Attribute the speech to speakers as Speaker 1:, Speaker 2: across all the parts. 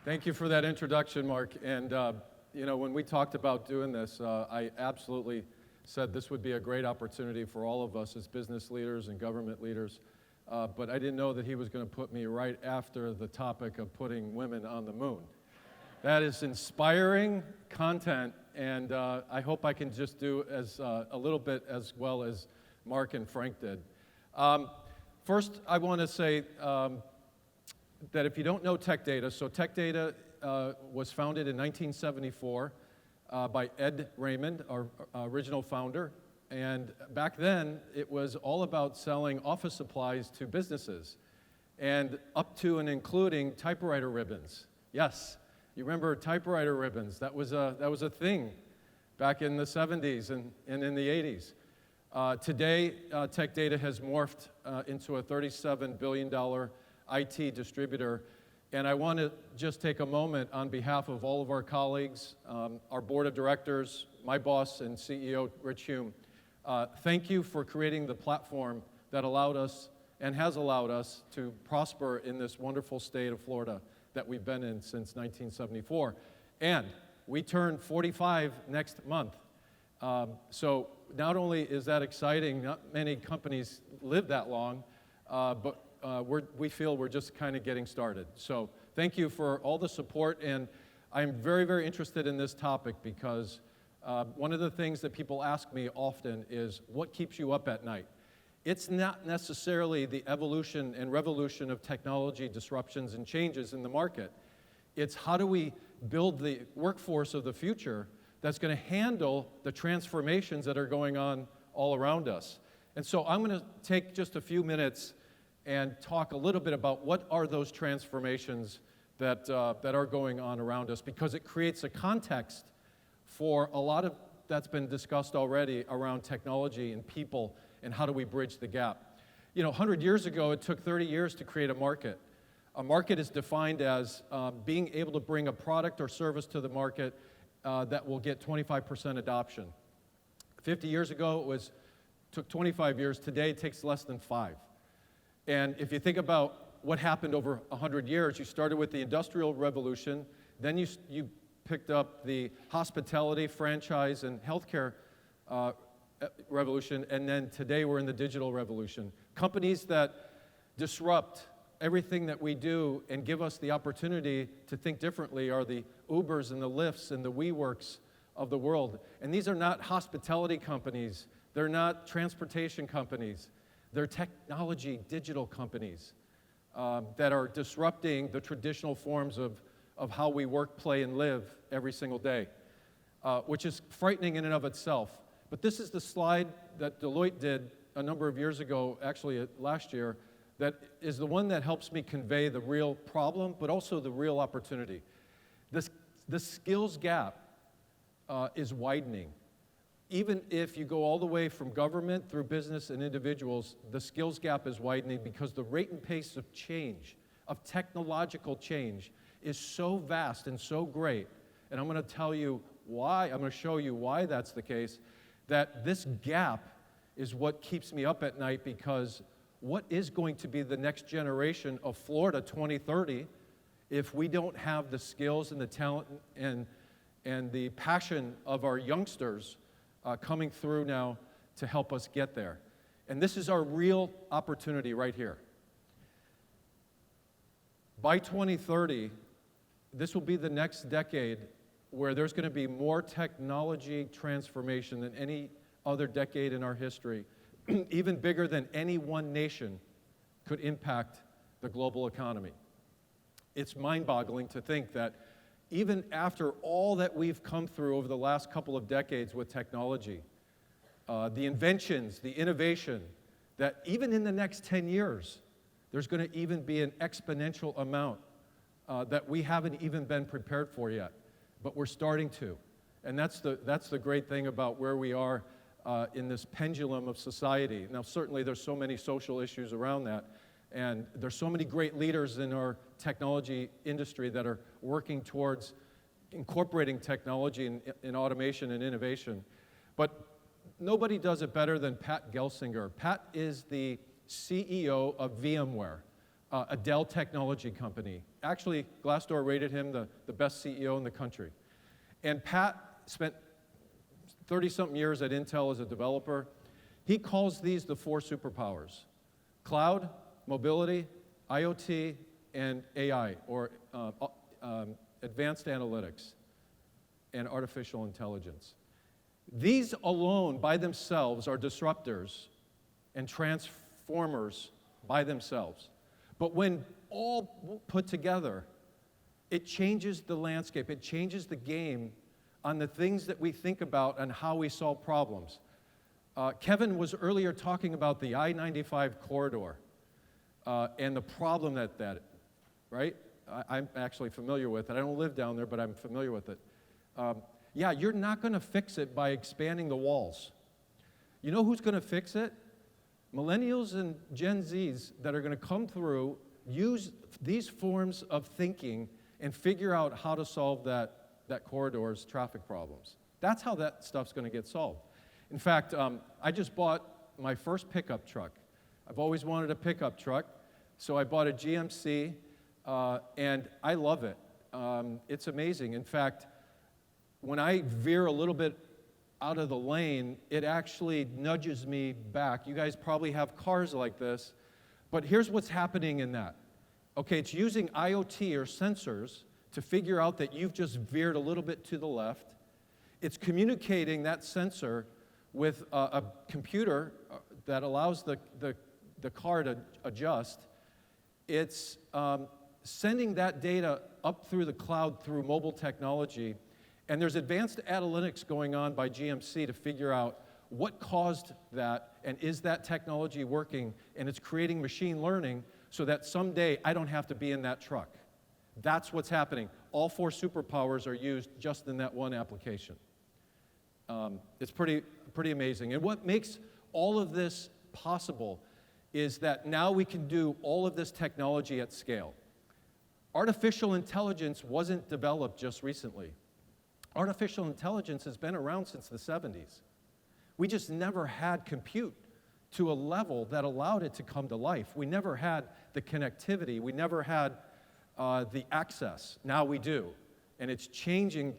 Speaker 1: Thank you for that introduction, Mark. And when we talked about doing this, I absolutely said this would be a great opportunity for all of us as business leaders and government leaders. But I didn't know that he was going to put me right after the topic of putting women on the moon. That is inspiring content, and I hope I can just do as a little bit as well as Mark and Frank did. First, I want to say that if you don't know Tech Data, so Tech Data was founded in 1974 by Ed Raymond, our original founder. And back then, it was all about selling office supplies to businesses, and up to and including typewriter ribbons. Yes, you remember typewriter ribbons. That was a thing back in the 70s and in the 80s. Today, Tech Data has morphed into a $37 billion IT distributor. And I want to just take a moment on behalf of all of our colleagues, our board of directors, my boss and CEO, Rich Hume. Thank you for creating the platform that allowed us and has allowed us to prosper in this wonderful state of Florida that we've been in since 1974. And we turn 45 next month. So not only is that exciting, not many companies live that long, but we feel we're just kind of getting started. So thank you for all the support, and I'm very, very interested in this topic because one of the things that people ask me often is, what keeps you up at night? It's not necessarily the evolution and revolution of technology disruptions and changes in the market. It's how do we build the workforce of the future that's going to handle the transformations that are going on all around us. And so I'm going to take just a few minutes and talk a little bit about what are those transformations that are going on around us, because it creates a context for a lot of that's been discussed already around technology and people and how do we bridge the gap. 100 years ago, it took 30 years to create a market. A market is defined as being able to bring a product or service to the market that will get 25% adoption. 50 years ago, took 25 years. Today, it takes less than 5. And if you think about what happened over 100 years, you started with the Industrial Revolution, then you picked up the hospitality, franchise, and healthcare revolution, and then today we're in the digital revolution. Companies that disrupt everything that we do and give us the opportunity to think differently are the Ubers and the Lyfts and the WeWorks of the world. And these are not hospitality companies. They're not transportation companies. They're technology, digital companies that are disrupting the traditional forms of how we work, play, and live every single day, which is frightening in and of itself. But this is the slide that Deloitte did a number of years ago, actually last year, that is the one that helps me convey the real problem, but also the real opportunity. The skills gap is widening. Even if you go all the way from government through business and individuals, the skills gap is widening because the rate and pace of change, of technological change, is so vast and so great. And I'm going to tell you why, I'm going to show you why that's the case, that this gap is what keeps me up at night, because what is going to be the next generation of Florida 2030 if we don't have the skills and the talent and the passion of our youngsters coming through now to help us get there? And this is our real opportunity right here. By 2030, this will be the next decade where there's going to be more technology transformation than any other decade in our history, even bigger than any one nation could impact the global economy. It's mind-boggling to think that even after all that we've come through over the last couple of decades with technology, the inventions, the innovation, that even in the next 10 years, there's going to even be an exponential amount that we haven't even been prepared for yet, but we're starting to. And that's the great thing about where we are in this pendulum of society. Now, certainly there's so many social issues around that, and there's so many great leaders in our technology industry that are working towards incorporating technology in automation and innovation. But nobody does it better than Pat Gelsinger. Pat is the CEO of VMware. a Dell technology company. Actually, Glassdoor rated him the best CEO in the country. And Pat spent 30-something years at Intel as a developer. He calls these the 4 superpowers: cloud, mobility, IoT, and AI, or advanced analytics and artificial intelligence. These alone by themselves are disruptors and transformers by themselves. But when all put together, it changes the landscape. It changes the game on the things that we think about and how we solve problems. Kevin was earlier talking about the I-95 corridor and the problem that right? I'm actually familiar with it. I don't live down there, but I'm familiar with it. Yeah, you're not going to fix it by expanding the walls. You know who's going to fix it? Millennials and Gen Zs that are going to come through, use these forms of thinking, and figure out how to solve that corridor's traffic problems. That's how that stuff's going to get solved. In fact, I just bought my first pickup truck. I've always wanted a pickup truck, so I bought a GMC, and I love it. It's amazing. In fact, when I veer a little bit out of the lane, it actually nudges me back. You guys probably have cars like this, but here's what's happening in that. Okay, it's using IoT or sensors to figure out that you've just veered a little bit to the left. It's communicating that sensor with a computer that allows the car to adjust. It's sending that data up through the cloud through mobile technology. And there's advanced analytics going on by GMC to figure out what caused that, and is that technology working, and it's creating machine learning so that someday I don't have to be in that truck. That's what's happening. All 4 superpowers are used just in that one application. It's pretty amazing. And what makes all of this possible is that now we can do all of this technology at scale. Artificial intelligence wasn't developed just recently. Artificial intelligence has been around since the 70s. We just never had compute to a level that allowed it to come to life. We never had the connectivity. We never had the access. Now we do. And it's changing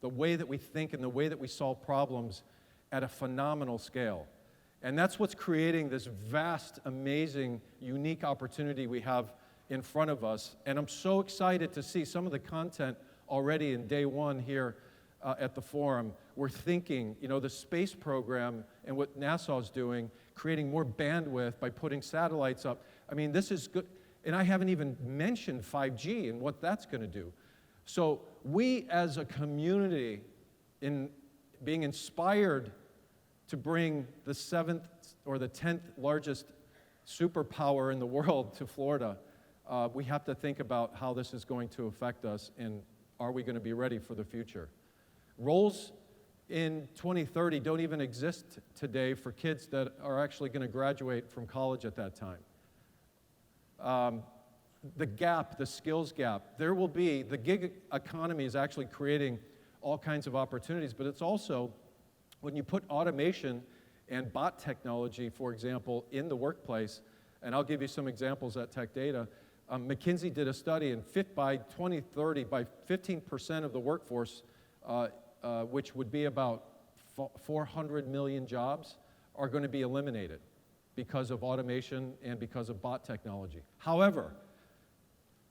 Speaker 1: the way that we think and the way that we solve problems at a phenomenal scale. And that's what's creating this vast, amazing, unique opportunity we have in front of us. And I'm so excited to see some of the content already in day one here at the forum. We're thinking, the space program and what NASA is doing, creating more bandwidth by putting satellites up. I mean, this is good. And I haven't even mentioned 5G and what that's going to do. So we as a community, in being inspired to bring the 7th or the 10th largest superpower in the world to Florida, we have to think about how this is going to affect us, and are we going to be ready for the future? Roles in 2030 don't even exist today for kids that are actually going to graduate from college at that time. The gap, the skills gap, there will be, the gig economy is actually creating all kinds of opportunities, but it's also, when you put automation and bot technology, for example, in the workplace, and I'll give you some examples at Tech Data. McKinsey did a study, and by 2030, by 15% of the workforce, which would be about 400 million jobs, are going to be eliminated because of automation and because of bot technology. However,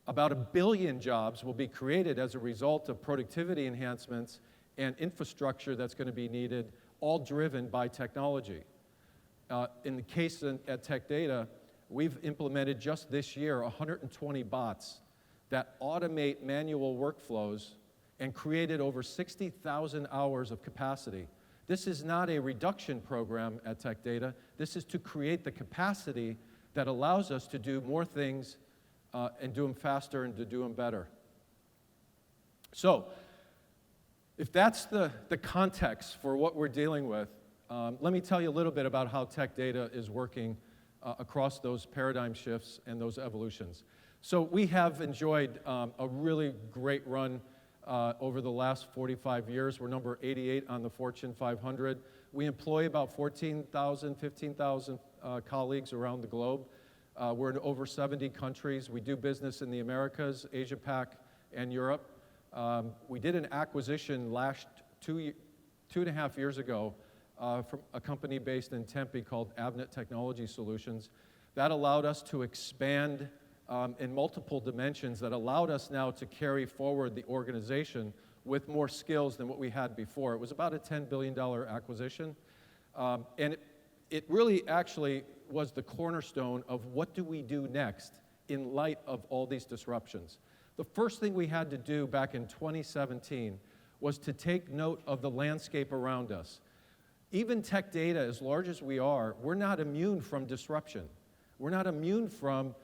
Speaker 1: about 1 billion jobs will be created as a result of productivity enhancements and infrastructure that's going to be needed, all driven by technology. In the case at Tech Data, we've implemented just this year 120 bots that automate manual workflows and created over 60,000 hours of capacity. This is not a reduction program at Tech Data. This is to create the capacity that allows us to do more things and do them faster and to do them better. So, if that's the context for what we're dealing with, let me tell you a little bit about how Tech Data is working across those paradigm shifts and those evolutions. So we have enjoyed a really great run over the last 45 years. We're number 88 on the Fortune 500. We employ about 14,000, 15,000 colleagues around the globe. We're in over 70 countries. We do business in the Americas, Asia Pac, and Europe. We did an acquisition two and a half years ago from a company based in Tempe called Avnet Technology Solutions. That allowed us to expand in multiple dimensions, that allowed us now to carry forward the organization with more skills than what we had before. It was about a $10 billion acquisition. And it really actually was the cornerstone of what do we do next in light of all these disruptions. The first thing we had to do back in 2017 was to take note of the landscape around us. Even tech data, as large as we are, we're not immune from disruption. We're not immune from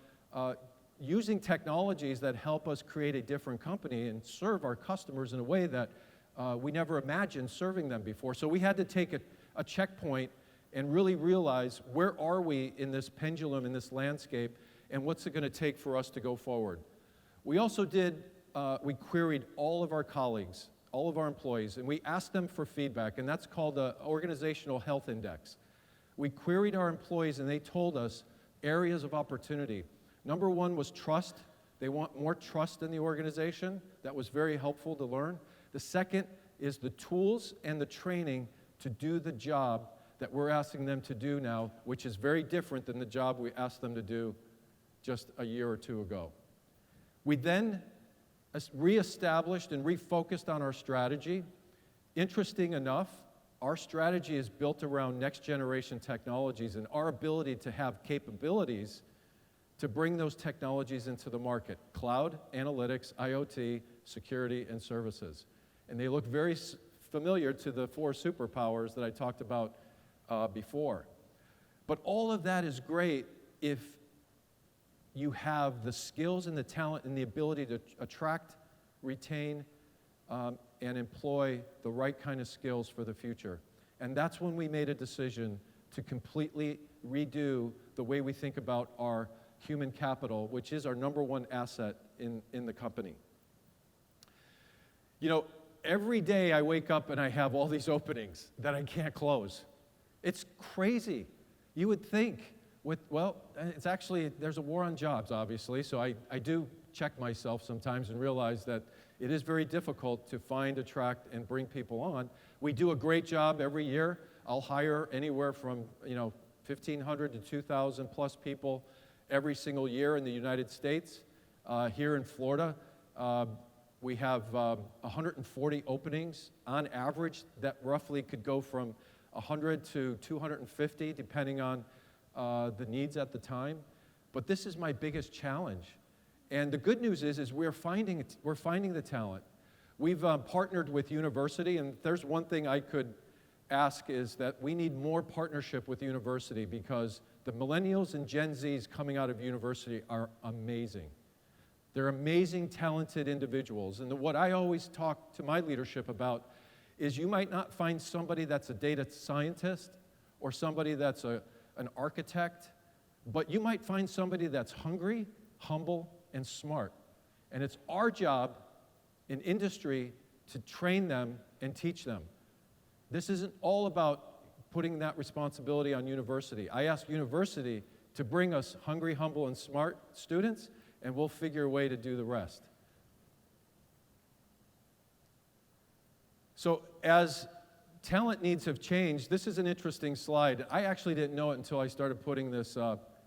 Speaker 1: using technologies that help us create a different company and serve our customers in a way that we never imagined serving them before. So we had to take a checkpoint and really realize, where are we in this pendulum, in this landscape, and what's it going to take for us to go forward? We also we queried all of our colleagues, all of our employees, and we asked them for feedback, and that's called the Organizational Health Index. We queried our employees, and they told us areas of opportunity. Number one was trust. They want more trust in the organization. That was very helpful to learn. The second is the tools and the training to do the job that we're asking them to do now, which is very different than the job we asked them to do just a year or two ago. We then reestablished and refocused on our strategy. Interesting enough, our strategy is built around next generation technologies and our ability to have capabilities to bring those technologies into the market: cloud, analytics, IoT, security, and services. And they look very familiar to the 4 superpowers that I talked about before. But all of that is great if you have the skills and the talent and the ability to attract, retain, and employ the right kind of skills for the future. And that's when we made a decision to completely redo the way we think about our human capital, which is our number one asset in the company. You know, every day I wake up and I have all these openings that I can't close. It's crazy. You would think it's actually, there's a war on jobs, obviously, so I do check myself sometimes and realize that it is very difficult to find, attract, and bring people on. We do a great job every year. I'll hire anywhere from 1,500 to 2,000 plus people every single year in the United States. Here in Florida, we have 140 openings on average that roughly could go from 100 to 250, depending on the needs at the time. But this is my biggest challenge. And the good news is we're finding the talent. We've partnered with university, and there's one thing I could ask is that we need more partnership with university, because the millennials and Gen Zs coming out of university are amazing. They're amazing, talented individuals. And what I always talk to my leadership about is you might not find somebody that's a data scientist or somebody that's an architect, but you might find somebody that's hungry, humble, and smart. And it's our job in industry to train them and teach them. This isn't all about putting that responsibility on university. I ask university to bring us hungry, humble, and smart students, and we'll figure a way to do the rest. So as talent needs have changed, this is an interesting slide. I actually didn't know it until I started putting this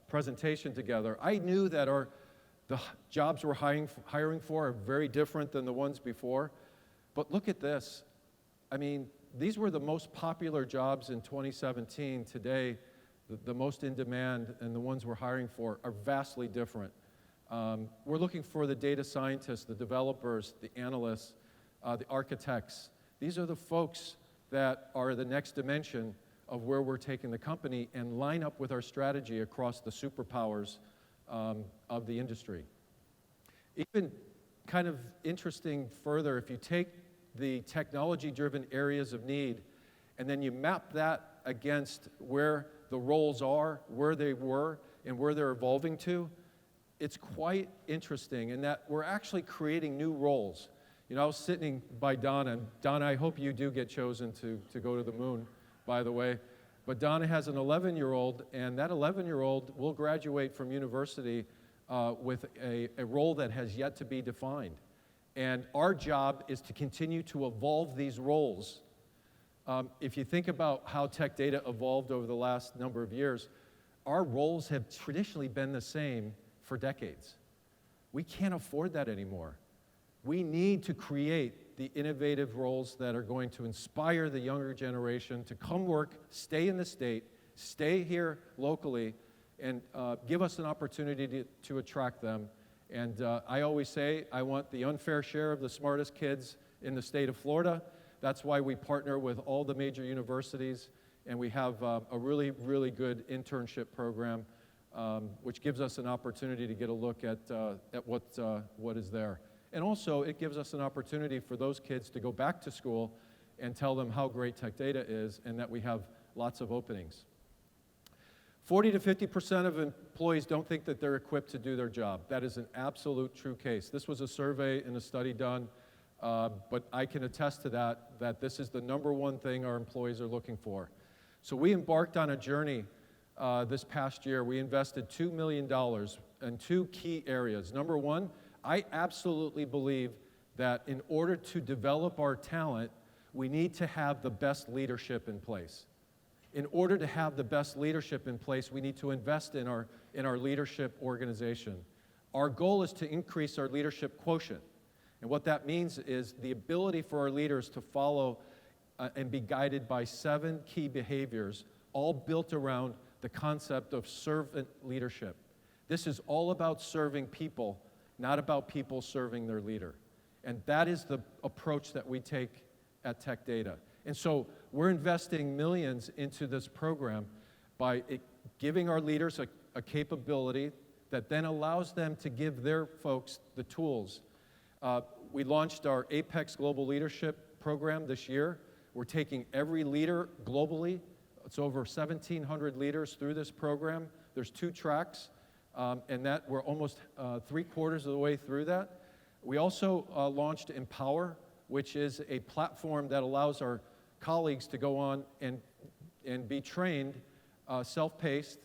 Speaker 1: presentation together. I knew that the jobs we're hiring for are very different than the ones before. But look at this. I mean, these were the most popular jobs in 2017. Today, the most in demand and the ones we're hiring for are vastly different. We're looking for the data scientists, the developers, the analysts, the architects. These are the folks that are the next dimension of where we're taking the company and line up with our strategy across the superpowers of the industry. Even kind of interesting further, if you take the technology-driven areas of need and then you map that against where the roles are, where they were, and where they're evolving to, it's quite interesting in that we're actually creating new roles. You know, I was sitting by Donna, and Donna, I hope you do get chosen to go to the moon, by the way. But Donna has an 11-year-old, and that 11-year-old will graduate from university with a role that has yet to be defined. And our job is to continue to evolve these roles. If you think about how tech data evolved over the last number of years, our roles have traditionally been the same for decades. We can't afford that anymore. We need to create the innovative roles that are going to inspire the younger generation to come work, stay in the state, stay here locally, and give us an opportunity to attract them. And I always say I want the unfair share of the smartest kids in the state of Florida. That's why we partner with all the major universities, and we have a really, really good internship program, which gives us an opportunity to get a look at what is there. And also, it gives us an opportunity for those kids to go back to school and tell them how great tech data is and that we have lots of openings. 40 to 50% of employees don't think that they're equipped to do their job. That is an absolute true case. This was a survey and a study done, but I can attest to that this is the number one thing our employees are looking for. So we embarked on a journey this past year. We invested $2 million in two key areas. Number one, I absolutely believe that in order to develop our talent, we need to have the best leadership in place. In order to have the best leadership in place, we need to invest in our leadership organization. Our goal is to increase our leadership quotient. And what that means is the ability for our leaders to follow and be guided by 7 key behaviors, all built around the concept of servant leadership. This is all about serving people, not about people serving their leader. And that is the approach that we take at Tech Data. And so we're investing millions into this program by giving our leaders a capability that then allows them to give their folks the tools. We launched our Apex Global Leadership program this year. We're taking every leader globally. It's over 1,700 leaders through this program. There's 2 tracks, and that we're almost 3/4 of the way through that. We also launched Empower, which is a platform that allows our colleagues to go on and be trained self-paced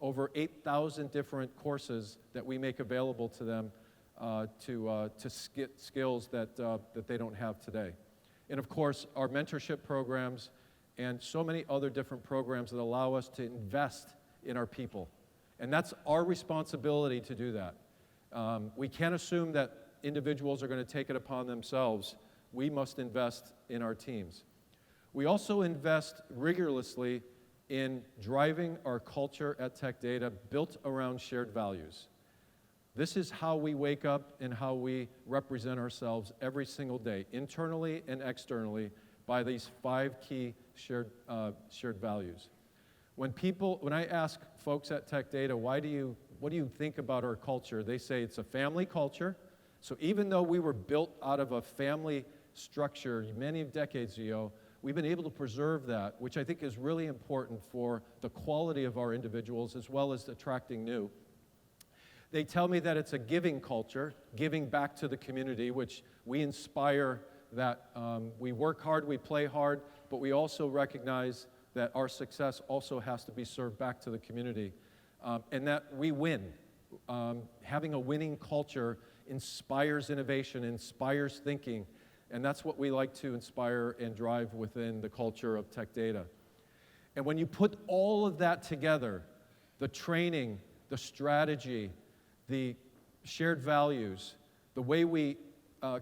Speaker 1: over 8,000 different courses that we make available to them to get skills that they don't have today. And of course, our mentorship programs and so many other different programs that allow us to invest in our people. And that's our responsibility to do that. We can't assume that individuals are going to take it upon themselves. We must invest in our teams. We also invest rigorously in driving our culture at Tech Data built around shared values. This is how we wake up and how we represent ourselves every single day, internally and externally, by these 5 key shared values. When I ask folks at Tech Data, what do you think about our culture? They say it's a family culture. So even though we were built out of a family structure many decades ago, we've been able to preserve that, which I think is really important for the quality of our individuals as well as attracting new. They tell me that it's a giving culture, giving back to the community, which we inspire that we work hard, we play hard, but we also recognize that our success also has to be served back to the community, and that we win. Having a winning culture inspires innovation, inspires thinking, and that's what we like to inspire and drive within the culture of Tech Data. And when you put all of that together, the training, the strategy, the shared values, the way we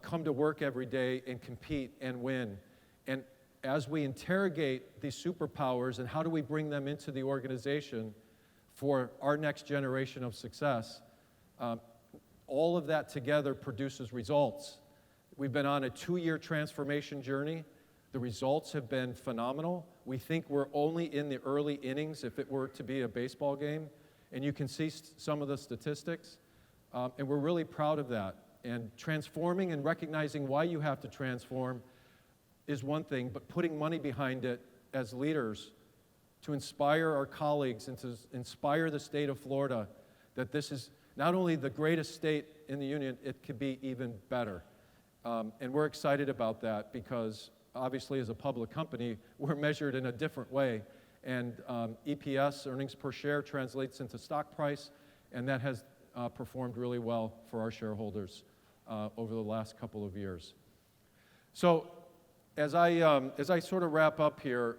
Speaker 1: come to work every day and compete and win, and as we interrogate these superpowers and how do we bring them into the organization for our next generation of success, all of that together produces results. We've been on a 2-year transformation journey. The results have been phenomenal. We think we're only in the early innings if it were to be a baseball game, and you can see some of the statistics, and we're really proud of that. And transforming and recognizing why you have to transform is one thing, but putting money behind it as leaders to inspire our colleagues and to inspire the state of Florida that this is not only the greatest state in the union, it could be even better. And we're excited about that because obviously as a public company, we're measured in a different way. And EPS, earnings per share, translates into stock price, and that has performed really well for our shareholders over the last couple of years. So as I sort of wrap up here,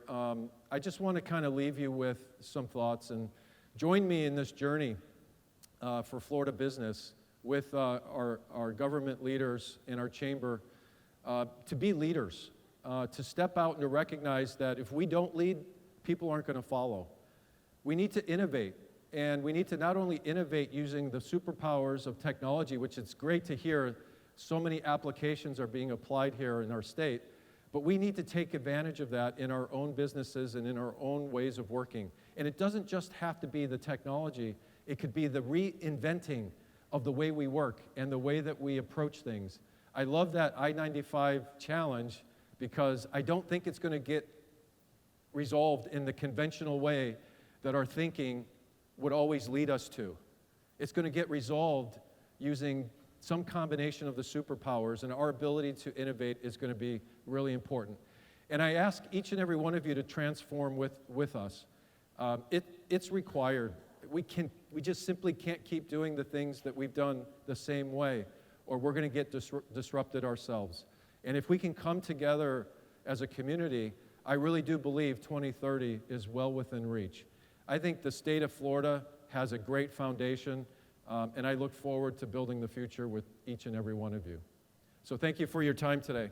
Speaker 1: I just want to kind of leave you with some thoughts, and join me in this journey for Florida business with our government leaders in our chamber to be leaders, to step out and to recognize that if we don't lead, people aren't going to follow. We need to innovate, and we need to not only innovate using the superpowers of technology, which it's great to hear so many applications are being applied here in our state, but we need to take advantage of that in our own businesses and in our own ways of working. And it doesn't just have to be the technology, it could be the reinventing of the way we work and the way that we approach things. I love that I-95 challenge because I don't think it's going to get resolved in the conventional way that our thinking would always lead us to. It's going to get resolved using some combination of the superpowers, and our ability to innovate is going to be really important. And I ask each and every one of you to transform with us. It's required. We just simply can't keep doing the things that we've done the same way, or we're going to get disrupted ourselves. And if we can come together as a community, I really do believe 2030 is well within reach. I think the state of Florida has a great foundation, and I look forward to building the future with each and every one of you. So thank you for your time today.